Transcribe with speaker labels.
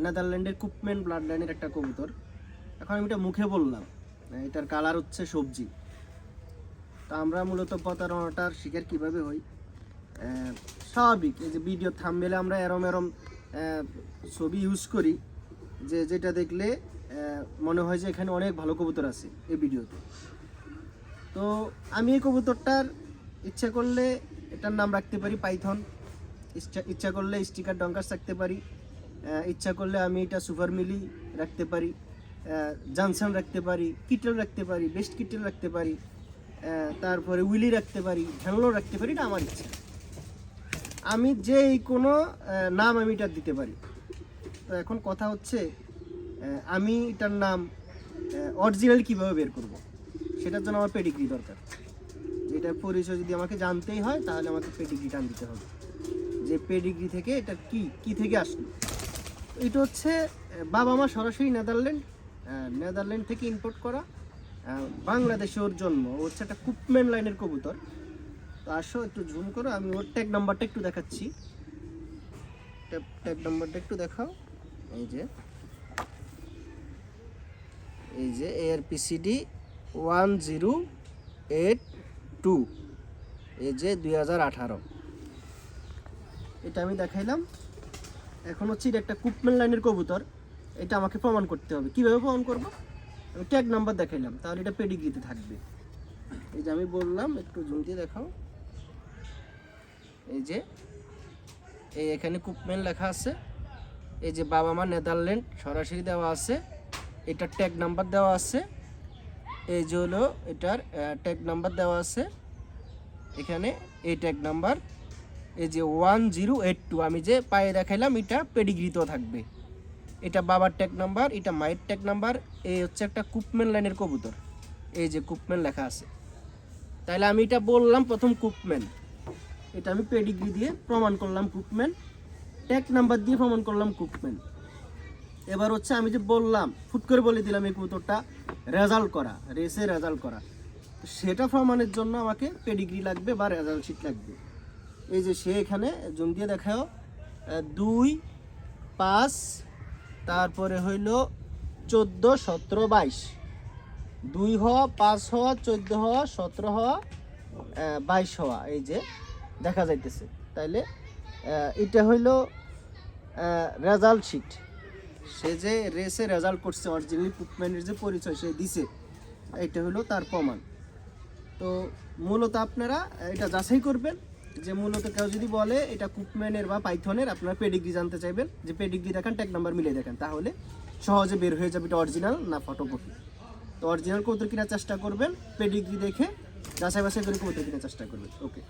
Speaker 1: নেদারল্যান্ডের কুপম্যান blood লাইনের একটা কবুতর। এখন আমি এটা মুখে বললাম, এটার কালার হচ্ছে সবজি। তো আমরা মূলত প্রতারণাটার শিকার কীভাবে হই? স্বাভাবিক, এই যে ভিডিও থাম্বনেলে আমরা এরম এরম ছবি ইউজ করি যেটা দেখলে মনে হয় যে এখানে অনেক ভালো কবুতর আছে এই ভিডিওতে। তো আমি এই কবুতরটার ইচ্ছা করলে এটার নাম রাখতে পারি পাইথন, ইচ্ছা করলে স্টিকার ডঙ্কাস রাখতে পারি, ইচ্ছা করলে আমি এটা সুপার মিলি রাখতে পারি, জনসন রাখতে পারি, কিটেল রাখতে পারি, বেস্ট কিটেল রাখতে পারি, তারপরে উইলি রাখতে পারি, হ্যাংলো রাখতে পারি। এটা আমার ইচ্ছা, আমি যে কোনো নাম আমি এটা দিতে পারি। তো এখন কথা হচ্ছে আমি এটার নাম অরিজিনাল কীভাবে বের করব, সেটার জন্য আমার পেডিগ্রি দরকার। এটার পরিচয় যদি আমাকে জানতেই হয় তাহলে আমাকে পেডিগ্রি টান দিতে হবে, যে পেডিগ্রি থেকে এটা কি থেকে আসলো। এটা হচ্ছে বাবা মা সরাসরি নেদারল্যান্ড থেকে ইম্পোর্ট করা, বাংলাদেশে ওর জন্ম। ও হচ্ছে একটা কুপম্যান লাইনের কবুতর। তো আসো একটু জুম করো, আমি ওর ট্যাগ নাম্বারটা একটু দেখাচ্ছি। ট্যাগ নাম্বারটা একটু দেখাও। এই যে ARPCD 1082, এই যে 2018, এটা আমি দেখাইলাম। এখন হচ্ছে এটা একটা কুপম্যান লাইনের কবুতর, এটা আমাকে প্রমাণ করতে হবে। কীভাবে প্রমাণ করব? আমি ট্যাগ নাম্বার দেখাইলাম, তাহলে এটা পেডিগ্রিতে থাকবে। এই যে আমি বললাম, একটু জুম দিয়ে দেখাও। এই যে এখানে কুপম্যান লেখা আছে, এই যে বাবা মা নেদারল্যান্ড সরাসরি দেওয়া আছে, এটার ট্যাগ নাম্বার দেওয়া আছে। এই যে হলো এটার ট্যাগ নাম্বার দেওয়া আছে এখানে, এই ট্যাগ নাম্বার এই যে 1082, আমি যে পায়ে দেখাইলাম এটা পেডিগ্রিতেও থাকবে। এটা বাবার ট্যাগ নাম্বার, এটা মায়ের ট্যাগ নাম্বার। এই হচ্ছে একটা কুপম্যান লাইনের কবুতর, এই যে কুপম্যান লেখা আছে। তাহলে আমি এটা বললাম প্রথম কুপম্যান, এটা আমি পেডিগ্রি দিয়ে প্রমাণ করলাম কুপম্যান, ট্যাগ নাম্বার দিয়ে প্রমাণ করলাম কুপম্যান। এবার হচ্ছে আমি যে বললাম, ফুট করে বলে দিলাম এই কবুতরটা রেজাল্ট করা, রেসে রেজাল্ট করা, সেটা প্রমাণের জন্য আমাকে পেডিগ্রি লাগবে বা রেজাল্ট শিট লাগবে। এই যে সে এখানে জুম দিয়ে দেখাও, 2, 5, তারপরে হইল 14, 17, 22, 2 হওয়া, 5 হওয়া, 14 হওয়া, 17 হওয়া, 22 হওয়া, এই যে দেখা যাইতেছে। তাইলে এটা হইল রেজাল্ট শিট। সে যে রেসে রেজাল্ট করছে, অরিজিনালি কুপম্যানের যে পরিচয় সে দিছে, এটা হলো তার প্রমাণ। তো মূলত আপনারা এটা যাচাই করবেন, যে মূলত কেউ যদি বলে এটা কুপম্যানের বা পাইথনের, আপনারা পেডিগ্রি জানতে চাইবেন, যে পেডিগ্রি দেখান, ট্যাগ নাম্বার মিলিয়ে দেখেন, তাহলে সহজে বের হয়ে যাবে এটা অরিজিনাল না ফটোকপি। তো অরিজিনাল কবুতর কেনার চেষ্টা করবেন, পেডিগ্রি দেখে যাচাই বাছাই করে কবুতর কেনার চেষ্টা করবেন। ওকে।